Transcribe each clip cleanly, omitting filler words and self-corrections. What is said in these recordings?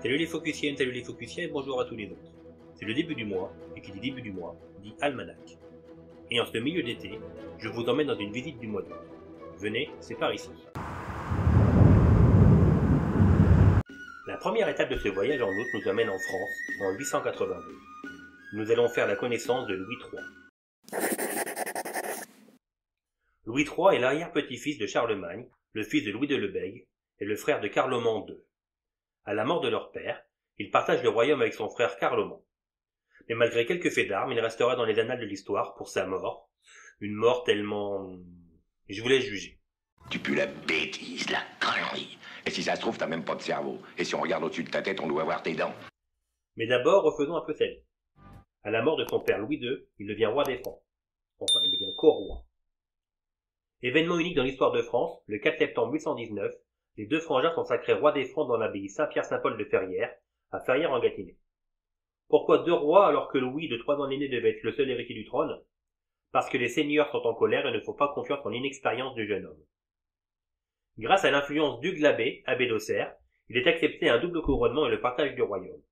Salut les Focusiennes, salut les Focusiens et bonjour à tous les autres. C'est le début du mois, et qui dit début du mois, dit almanach. Et en ce milieu d'été, je vous emmène dans une visite du mois d'août. Venez, c'est par ici. La première étape de ce voyage en août nous amène en France, en 882. Nous allons faire la connaissance de Louis III. Louis III est l'arrière-petit-fils de Charlemagne, le fils de Louis de Lebègue, et le frère de Carloman II. À la mort de leur père, il partage le royaume avec son frère Carloman. Mais malgré quelques faits d'armes, il restera dans les annales de l'histoire pour sa mort. Une mort tellement... Je vous laisse juger. Tu pues la bêtise, la connerie. Et si ça se trouve, t'as même pas de cerveau. Et si on regarde au-dessus de ta tête, on doit voir tes dents. Mais d'abord, refaisons un peu sa vie. À la mort de son père Louis II, il devient roi des Francs. Enfin, il devient co-roi. Événement unique dans l'histoire de France, le 4 septembre 819, les deux frangins sont sacrés rois des Francs dans l'abbaye Saint-Pierre-Saint-Paul de Ferrières, à Ferrières-en-Gâtinais. Pourquoi deux rois alors que Louis, de 3 ans l'aîné, devait être le seul héritier du trône? Parce que les seigneurs sont en colère et ne font pas confiance en l'inexpérience du jeune homme. Grâce à l'influence d'Hugues l'Abbé, abbé d'Auxerre, il est accepté un double couronnement et le partage du royaume.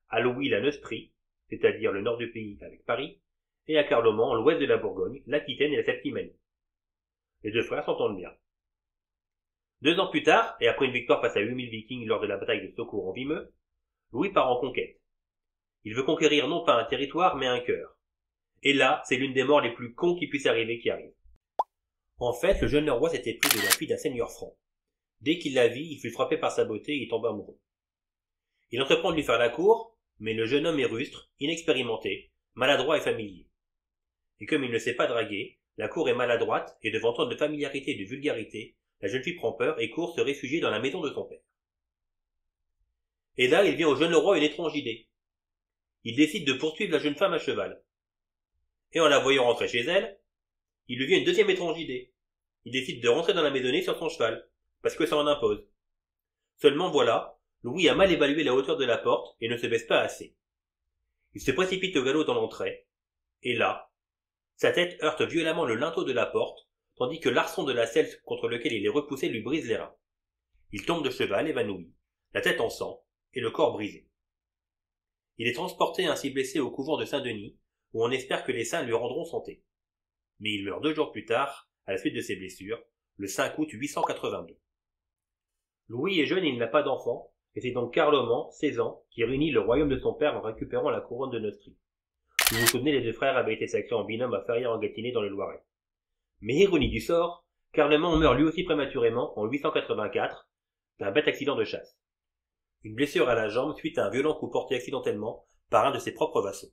À Louis la Neustrie, c'est-à-dire le nord du pays avec Paris, et à Carloman, l'ouest de la Bourgogne, l'Aquitaine et la Septimanie. Les deux frères s'entendent bien. 2 ans plus tard, et après une victoire face à 8000 vikings lors de la bataille de Saucourt en Vimeux, Louis part en conquête. Il veut conquérir non pas un territoire, mais un cœur. Et là, c'est l'une des morts les plus cons qui puissent arriver qui arrive. En fait, le jeune roi s'était pris de la fille d'un seigneur franc. Dès qu'il la vit, il fut frappé par sa beauté et il tomba amoureux. Il entreprend de lui faire la cour, mais le jeune homme est rustre, inexpérimenté, maladroit et familier. Et comme il ne sait pas draguer, la cour est maladroite et devant tant de familiarité et de vulgarité, la jeune fille prend peur et court se réfugier dans la maison de son père. Et là, il vient au jeune roi une étrange idée. Il décide de poursuivre la jeune femme à cheval. Et en la voyant rentrer chez elle, il lui vient une deuxième étrange idée. Il décide de rentrer dans la maisonnée sur son cheval, parce que ça en impose. Seulement voilà, Louis a mal évalué la hauteur de la porte et ne se baisse pas assez. Il se précipite au galop dans l'entrée, et là, sa tête heurte violemment le linteau de la porte, tandis que l'arçon de la selle contre lequel il est repoussé lui brise les reins. Il tombe de cheval, évanoui, la tête en sang, et le corps brisé. Il est transporté ainsi blessé au couvent de Saint-Denis, où on espère que les saints lui rendront santé. Mais il meurt 2 jours plus tard, à la suite de ses blessures, le 5 août 882. Louis est jeune et il n'a pas d'enfant, et c'est donc Carloman, 16 ans, qui réunit le royaume de son père en récupérant la couronne de Neustrie. Vous vous souvenez, les deux frères avaient été sacrés en binôme à Ferrières-en-Gâtinais dans le Loiret. Mais ironie du sort, Carloman meurt lui aussi prématurément en 884 d'un bête accident de chasse. Une blessure à la jambe suite à un violent coup porté accidentellement par un de ses propres vassaux.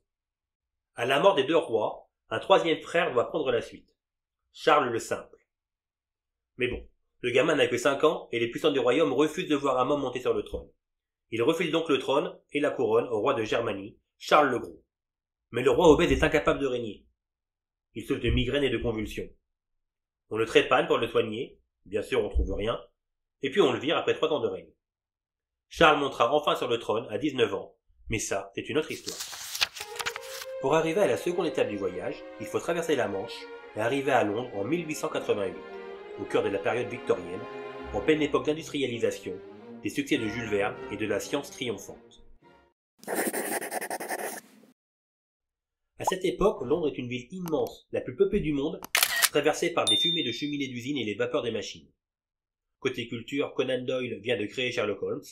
À la mort des 2 rois, un 3e frère doit prendre la suite. Charles le Simple. Mais bon, le gamin n'a que 5 ans et les puissants du royaume refusent de voir un homme monter sur le trône. Ils refusent donc le trône et la couronne au roi de Germanie, Charles le Gros. Mais le roi obèse est incapable de régner. Il souffre de migraines et de convulsions. On le trépane pour le soigner, bien sûr on trouve rien, et puis on le vire après 3 ans de règne. Charles montera enfin sur le trône à 19 ans, mais ça, c'est une autre histoire. Pour arriver à la seconde étape du voyage, il faut traverser la Manche et arriver à Londres en 1888, au cœur de la période victorienne, en pleine époque d'industrialisation, des succès de Jules Verne et de la science triomphante. À cette époque, Londres est une ville immense, la plus peuplée du monde, traversée par des fumées de cheminées d'usines et les vapeurs des machines. Côté culture, Conan Doyle vient de créer Sherlock Holmes,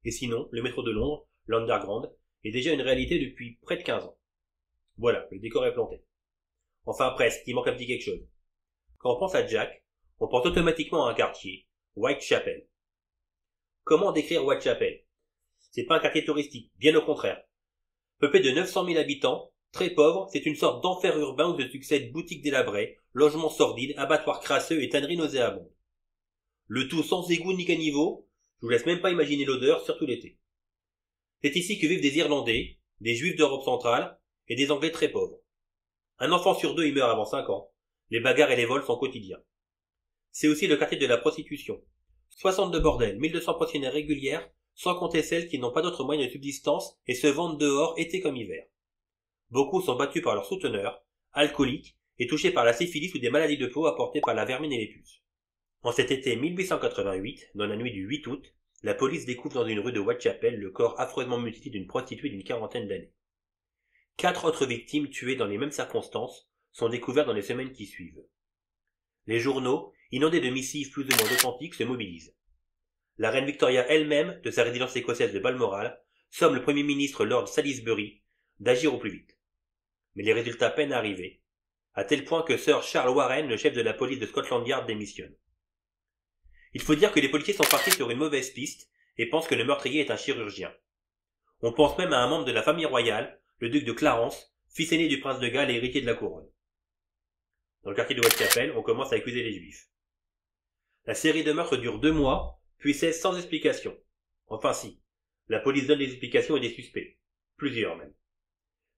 et sinon, le métro de Londres, l'Underground, est déjà une réalité depuis près de 15 ans. Voilà, le décor est planté. Enfin presque, il manque un petit quelque chose. Quand on pense à Jack, on pense automatiquement à un quartier, Whitechapel. Comment décrire Whitechapel? C'est pas un quartier touristique, bien au contraire. Peuplé de 900 000 habitants, très pauvre, c'est une sorte d'enfer urbain où se succèdent boutiques délabrées, logements sordides, abattoirs crasseux et tanneries nauséabondes. Le tout sans égout ni caniveau, je vous laisse même pas imaginer l'odeur, surtout l'été. C'est ici que vivent des Irlandais, des Juifs d'Europe centrale et des Anglais très pauvres. Un enfant sur 2 y meurt avant 5 ans. Les bagarres et les vols sont quotidiens. C'est aussi le quartier de la prostitution. 62 bordels, 1200 pensionnaires régulières, sans compter celles qui n'ont pas d'autre moyen de subsistance et se vendent dehors été comme hiver. Beaucoup sont battus par leurs souteneurs, alcooliques et touchés par la syphilis ou des maladies de peau apportées par la vermine et les puces. En cet été 1888, dans la nuit du 8 août, la police découvre dans une rue de Whitechapel le corps affreusement mutilé d'une prostituée d'une quarantaine d'années. 4 autres victimes tuées dans les mêmes circonstances sont découvertes dans les semaines qui suivent. Les journaux, inondés de missives plus ou moins authentiques, se mobilisent. La reine Victoria elle-même, de sa résidence écossaise de Balmoral, somme le Premier ministre Lord Salisbury d'agir au plus vite. Mais les résultats peinent à arriver, à tel point que Sir Charles Warren, le chef de la police de Scotland Yard, démissionne. Il faut dire que les policiers sont partis sur une mauvaise piste et pensent que le meurtrier est un chirurgien. On pense même à un membre de la famille royale, le duc de Clarence, fils aîné du prince de Galles et héritier de la couronne. Dans le quartier de Whitechapel, on commence à accuser les juifs. La série de meurtres dure 2 mois, puis cesse sans explication. Enfin si, la police donne des explications et des suspects. Plusieurs même.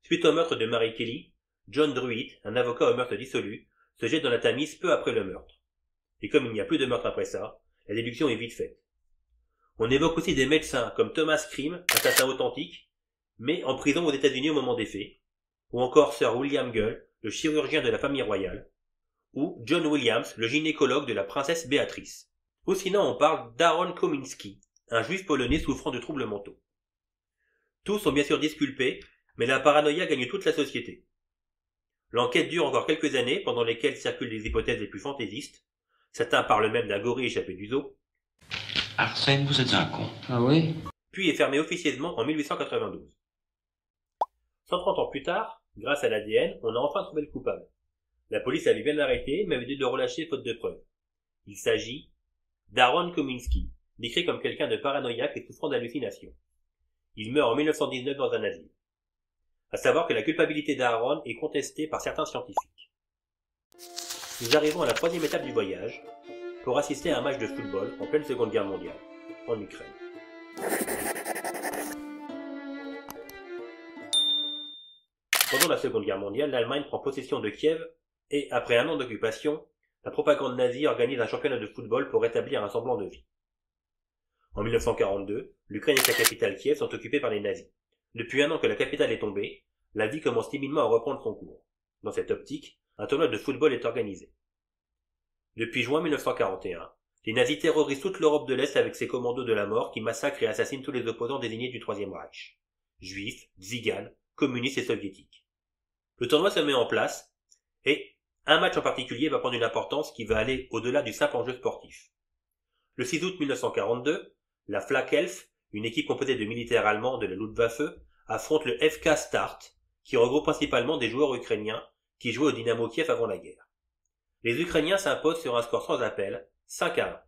Suite au meurtre de Mary Kelly, John Druitt, un avocat au meurtre dissolu, se jette dans la Tamise peu après le meurtre. Et comme il n'y a plus de meurtre après ça, la déduction est vite faite. On évoque aussi des médecins comme Thomas Cream, assassin authentique, mais en prison aux États-Unis au moment des faits, ou encore Sir William Gull, le chirurgien de la famille royale, ou John Williams, le gynécologue de la princesse Béatrice. Ou sinon on parle d'Aaron Kominski, un juif polonais souffrant de troubles mentaux. Tous sont bien sûr disculpés, mais la paranoïa gagne toute la société. L'enquête dure encore quelques années, pendant lesquelles circulent les hypothèses les plus fantaisistes. Certains parlent même d'un gorille échappé du zoo. Arsène, vous êtes un con. Ah oui? Puis est fermé officieusement en 1892. 130 ans plus tard, grâce à l'ADN, on a enfin trouvé le coupable. La police avait bien arrêté, mais avait dû le relâcher faute de preuves. Il s'agit d'Aaron Kominski, décrit comme quelqu'un de paranoïaque et souffrant d'hallucinations. Il meurt en 1919 dans un asile. À savoir que la culpabilité d'Aaron est contestée par certains scientifiques. Nous arrivons à la 3e étape du voyage, pour assister à un match de football en pleine Seconde Guerre mondiale, en Ukraine. Pendant la Seconde Guerre mondiale, l'Allemagne prend possession de Kiev et, après un an d'occupation, la propagande nazie organise un championnat de football pour rétablir un semblant de vie. En 1942, l'Ukraine et sa capitale Kiev sont occupées par les nazis. Depuis un an que la capitale est tombée, la vie commence timidement à reprendre son cours. Dans cette optique, un tournoi de football est organisé. Depuis juin 1941, les nazis terrorisent toute l'Europe de l'Est avec ses commandos de la mort qui massacrent et assassinent tous les opposants désignés du Troisième Reich. Juifs, tziganes, communistes et soviétiques. Le tournoi se met en place, et un match en particulier va prendre une importance qui va aller au-delà du simple enjeu sportif. Le 6 août 1942, la Flakelf, une équipe composée de militaires allemands de la Luftwaffe, affronte le FK Start, qui regroupe principalement des joueurs ukrainiens qui jouaient au Dynamo Kiev avant la guerre. Les Ukrainiens s'imposent sur un score sans appel, 5-1.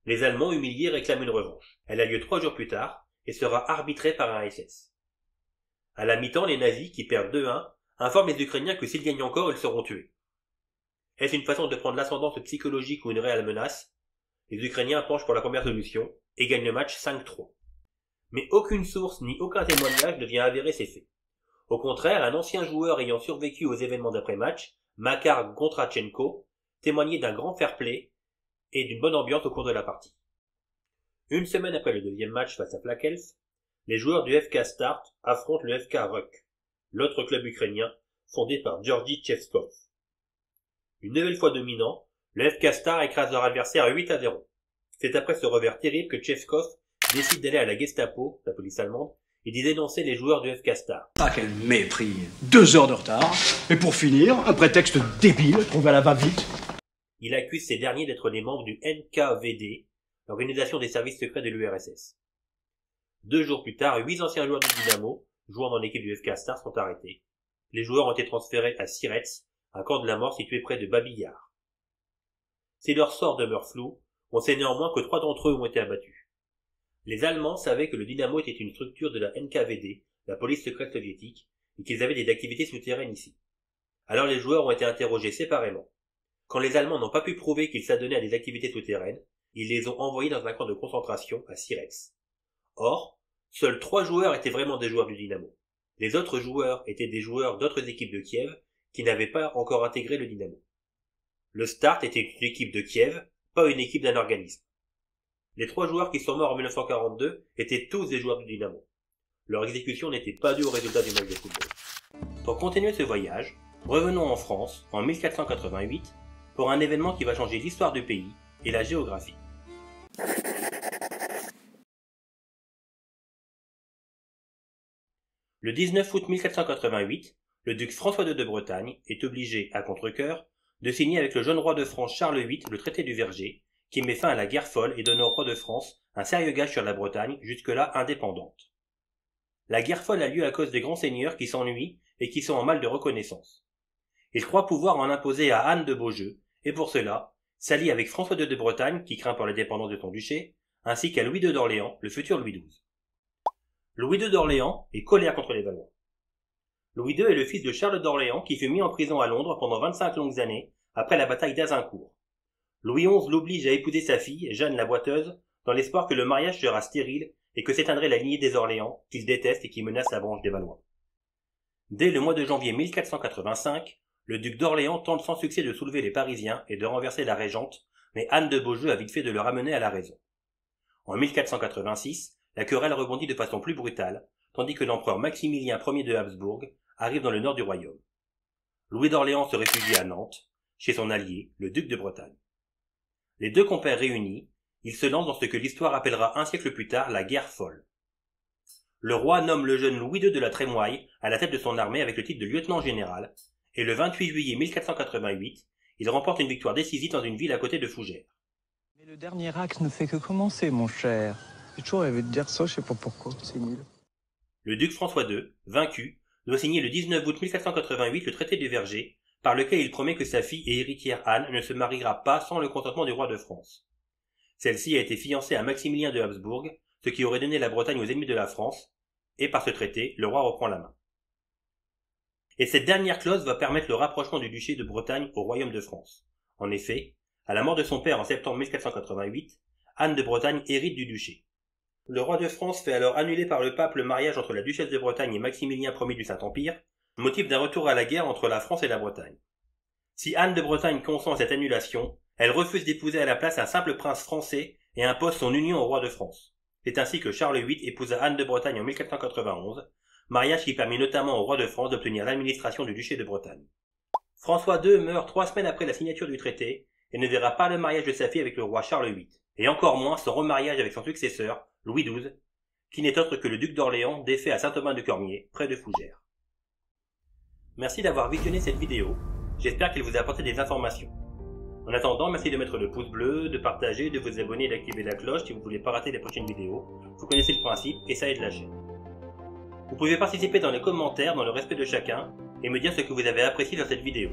Les Allemands humiliés réclament une revanche. Elle a lieu 3 jours plus tard et sera arbitrée par un SS. À la mi-temps, les nazis, qui perdent 2-1, informent les Ukrainiens que s'ils gagnent encore, ils seront tués. Est-ce une façon de prendre l'ascendance psychologique ou une réelle menace? Les Ukrainiens penchent pour la première solution et gagnent le match 5-3. Mais aucune source ni aucun témoignage ne vient avérer ces faits. Au contraire, un ancien joueur ayant survécu aux événements d'après-match, Makar Gontrachenko, témoignait d'un grand fair-play et d'une bonne ambiance au cours de la partie. Une semaine après le 2e match face à Flakelf, les joueurs du FK Start affrontent le FK Ruck, l'autre club ukrainien fondé par Georgi Chevskov. Une nouvelle fois dominant, le FK Start écrase leur adversaire 8-0. C'est après ce revers terrible que Chevskov décide d'aller à la Gestapo, la police allemande, et d'y dénoncer les joueurs du FK Start. Ah, quel mépris! 2 heures de retard, et pour finir, un prétexte débile trouvé à la va-vite. Il accuse ces derniers d'être des membres du NKVD, l'organisation des services secrets de l'URSS. 2 jours plus tard, 8 anciens joueurs du Dynamo, jouant dans l'équipe du FK Start, sont arrêtés. Les joueurs ont été transférés à Sirets, un camp de la mort situé près de Babi Yar. Si leur sort demeure flou, on sait néanmoins que 3 d'entre eux ont été abattus. Les Allemands savaient que le Dynamo était une structure de la NKVD, la police secrète soviétique, et qu'ils avaient des activités souterraines ici. Alors les joueurs ont été interrogés séparément. Quand les Allemands n'ont pas pu prouver qu'ils s'adonnaient à des activités souterraines, ils les ont envoyés dans un camp de concentration à Sirets. Or, seuls 3 joueurs étaient vraiment des joueurs du Dynamo. Les autres joueurs étaient des joueurs d'autres équipes de Kiev qui n'avaient pas encore intégré le Dynamo. Le Start était une équipe de Kiev, pas une équipe d'un organisme. Les 3 joueurs qui sont morts en 1942 étaient tous des joueurs du Dynamo. Leur exécution n'était pas due au résultat du match de football. Pour continuer ce voyage, revenons en France en 1488 pour un événement qui va changer l'histoire du pays et la géographie. Le 19 août 1488, le duc François II de Bretagne est obligé, à contre-cœur, de signer avec le jeune roi de France Charles VIII le traité du Verger, qui met fin à la guerre folle et donne au roi de France un sérieux gage sur la Bretagne, jusque-là indépendante. La guerre folle a lieu à cause des grands seigneurs qui s'ennuient et qui sont en mal de reconnaissance. Il croit pouvoir en imposer à Anne de Beaujeu, et pour cela, s'allie avec François II de Bretagne, qui craint pour l'indépendance de son duché, ainsi qu'à Louis II d'Orléans, le futur Louis XII. Louis II d'Orléans est colère contre les Valois. Louis II est le fils de Charles d'Orléans qui fut mis en prison à Londres pendant 25 longues années après la bataille d'Azincourt. Louis XI l'oblige à épouser sa fille, Jeanne la Boiteuse, dans l'espoir que le mariage sera stérile et que s'éteindrait la lignée des Orléans, qu'il déteste et qui menace la branche des Valois. Dès le mois de janvier 1485, le duc d'Orléans tente sans succès de soulever les Parisiens et de renverser la régente, mais Anne de Beaujeu a vite fait de le ramener à la raison. En 1486, la querelle rebondit de façon plus brutale, tandis que l'empereur Maximilien Ier de Habsbourg arrive dans le nord du royaume. Louis d'Orléans se réfugie à Nantes, chez son allié, le duc de Bretagne. Les deux compères réunis, ils se lancent dans ce que l'histoire appellera un siècle plus tard la guerre folle. Le roi nomme le jeune Louis II de la Trémoille à la tête de son armée avec le titre de lieutenant général, et le 28 juillet 1488, il remporte une victoire décisive dans une ville à côté de Fougères. Mais le dernier acte ne fait que commencer, mon cher. J'ai toujours rêvé de dire ça, je sais pas pourquoi, c'est nul. Le duc François II, vaincu, doit signer le 19 août 1488 le traité du Verger, par lequel il promet que sa fille et héritière Anne ne se mariera pas sans le consentement du roi de France. Celle-ci a été fiancée à Maximilien de Habsbourg, ce qui aurait donné la Bretagne aux ennemis de la France, et par ce traité, le roi reprend la main. Et cette dernière clause va permettre le rapprochement du duché de Bretagne au royaume de France. En effet, à la mort de son père en septembre 1488, Anne de Bretagne hérite du duché. Le roi de France fait alors annuler par le pape le mariage entre la duchesse de Bretagne et Maximilien Ier du Saint-Empire, motif d'un retour à la guerre entre la France et la Bretagne. Si Anne de Bretagne consent à cette annulation, elle refuse d'épouser à la place un simple prince français et impose son union au roi de France. C'est ainsi que Charles VIII épousa Anne de Bretagne en 1491, mariage qui permit notamment au roi de France d'obtenir l'administration du duché de Bretagne. François II meurt 3 semaines après la signature du traité et ne verra pas le mariage de sa fille avec le roi Charles VIII, et encore moins son remariage avec son successeur, Louis XII, qui n'est autre que le duc d'Orléans défait à Saint-Thomas-de-Cormier, près de Fougères. Merci d'avoir visionné cette vidéo, j'espère qu'elle vous a apporté des informations. En attendant, merci de mettre le pouce bleu, de partager, de vous abonner et d'activer la cloche si vous ne voulez pas rater les prochaines vidéos. Vous connaissez le principe et ça aide la chaîne. Vous pouvez participer dans les commentaires dans le respect de chacun et me dire ce que vous avez apprécié dans cette vidéo.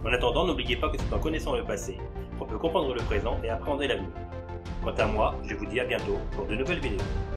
En attendant, n'oubliez pas que c'est en connaissant le passé qu'on peut comprendre le présent et appréhender l'avenir. Quant à moi, je vous dis à bientôt pour de nouvelles vidéos.